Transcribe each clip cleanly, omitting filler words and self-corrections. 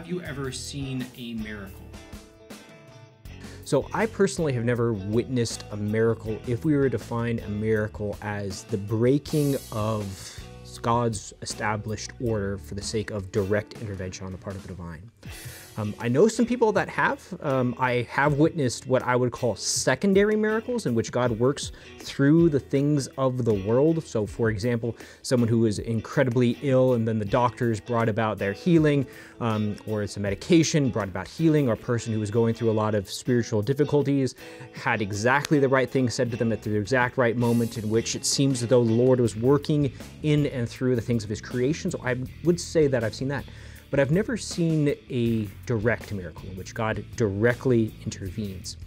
have you ever seen a miracle? So I personally have never witnessed a miracle if we were to define a miracle as the breaking of God's established order for the sake of direct intervention on the part of the divine. I know some people that have. I have witnessed what I would call secondary miracles in which God works through the things of the world. So for example, someone who is incredibly ill and then the doctors brought about their healing, or it's a medication brought about healing, or a person who was going through a lot of spiritual difficulties had exactly the right thing said to them at the exact right moment, in which it seems as though the Lord was working in and through the things of his creation. So I would say that I've seen that. But I've never seen a direct miracle in which God directly intervenes.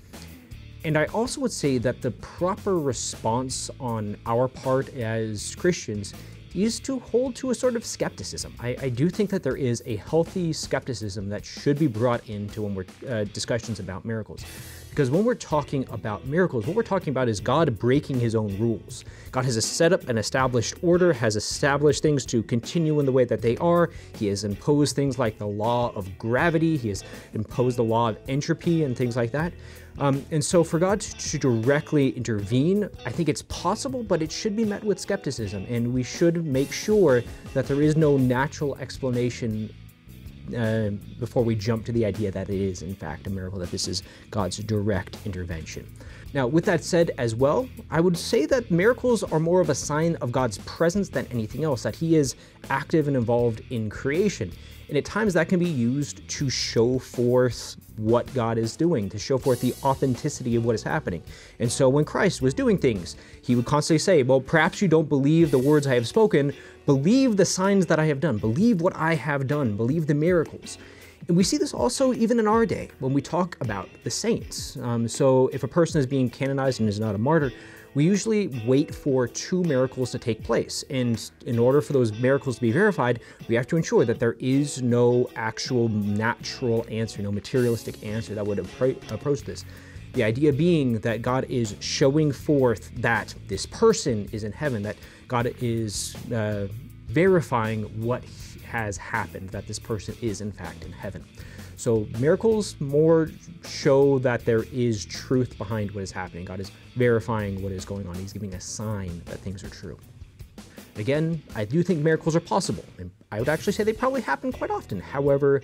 And I also would say that the proper response on our part as Christians is to hold to a sort of skepticism. I do think that there is a healthy skepticism that should be brought into when we're discussions about miracles. Because when we're talking about miracles, what we're talking about is God breaking his own rules. God has set up an established order, has established things to continue in the way that they are. He has imposed things like the law of gravity. He has imposed the law of entropy and things like that. And so for God to directly intervene, I think it's possible, but it should be met with skepticism. And we should make sure that there is no natural explanation before we jump to the idea that it is in fact a miracle, that this is God's direct intervention. Now, with that said as well, I would say that miracles are more of a sign of God's presence than anything else, that he is active and involved in creation. And at times that can be used to show forth what God is doing, to show forth the authenticity of what is happening. And so when Christ was doing things, he would constantly say, well, perhaps you don't believe the words I have spoken, believe the signs that I have done, believe what I have done, believe the miracles. And we see this also even in our day when we talk about the saints. So if a person is being canonized and is not a martyr, we usually wait for 2 miracles to take place. And in order for those miracles to be verified, we have to ensure that there is no actual natural answer, no materialistic answer that would approach this. The idea being that God is showing forth that this person is in heaven, that God is verifying what has happened, that this person is in fact in heaven. So miracles more show that there is truth behind what is happening. God is verifying what is going on. He's giving a sign that things are true. Again, I do think miracles are possible, and I would actually say they probably happen quite often. However,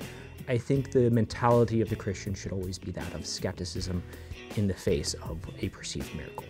I think the mentality of the Christian should always be that of skepticism in the face of a perceived miracle.